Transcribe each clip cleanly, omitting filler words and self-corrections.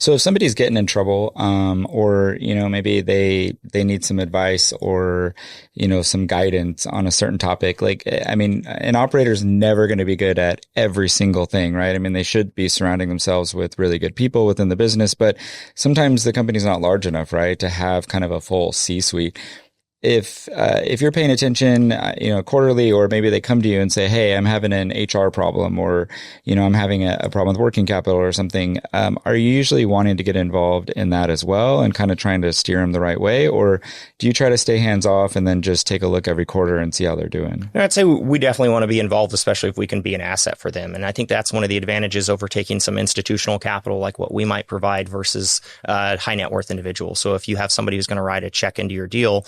So if somebody's getting in trouble, or, maybe they need some advice or, some guidance on a certain topic, an operator's never going to be good at every single thing, right? I mean, they should be surrounding themselves with really good people within the business, but sometimes the company's not large enough, right, to have kind of a full C-suite. If you're paying attention, quarterly, or maybe they come to you and say, hey, I'm having an HR problem, or, I'm having a problem with working capital or something. Are you usually wanting to get involved in that as well and kind of trying to steer them the right way? Or do you try to stay hands off and then just take a look every quarter and see how they're doing? I'd say we definitely want to be involved, especially if we can be an asset for them. And I think that's one of the advantages over taking some institutional capital like what we might provide versus high net worth individuals. So if you have somebody who's going to write a check into your deal,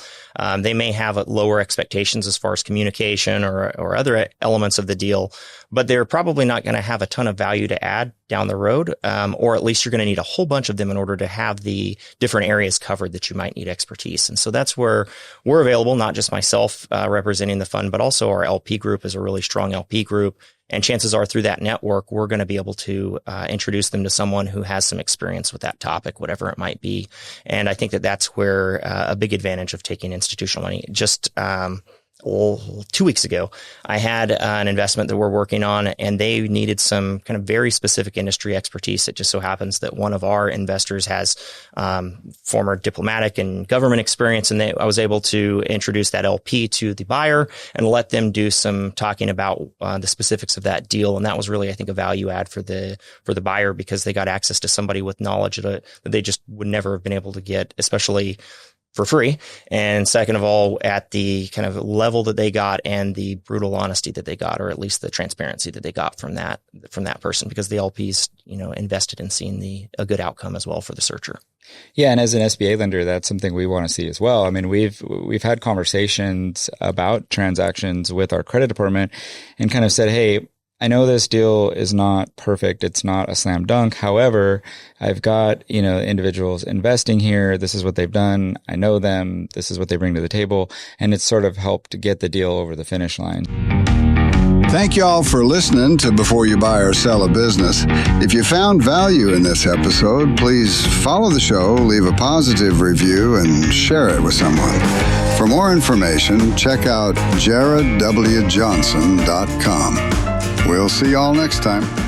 they may have lower expectations as far as communication or other elements of the deal, but they're probably not going to have a ton of value to add down the road, or at least you're going to need a whole bunch of them in order to have the different areas covered that you might need expertise. And so that's where we're available, not just myself representing the fund, but also our LP group is a really strong LP group. And chances are through that network, we're going to be able to introduce them to someone who has some experience with that topic, whatever it might be. And I think that that's where a big advantage of taking institutional money. Just 2 weeks ago, I had an investment that we're working on, and they needed some kind of very specific industry expertise. It just so happens that one of our investors has former diplomatic and government experience, and I was able to introduce that LP to the buyer and let them do some talking about the specifics of that deal. And that was really, I think, a value add for the buyer, because they got access to somebody with knowledge that they just would never have been able to get, especially for free. And second of all, at the kind of level that they got and the brutal honesty that they got, or at least the transparency that they got from that person, because the LPs, invested in seeing a good outcome as well for the searcher. Yeah. And as an SBA lender, that's something we want to see as well. I mean, we've had conversations about transactions with our credit department and kind of said, hey, I know this deal is not perfect. It's not a slam dunk. However, I've got, individuals investing here. This is what they've done. I know them. This is what they bring to the table. And it's sort of helped get the deal over the finish line. Thank you all for listening to Before You Buy or Sell a Business. If you found value in this episode, please follow the show, leave a positive review, and share it with someone. For more information, check out jaredwjohnson.com. We'll see you all next time.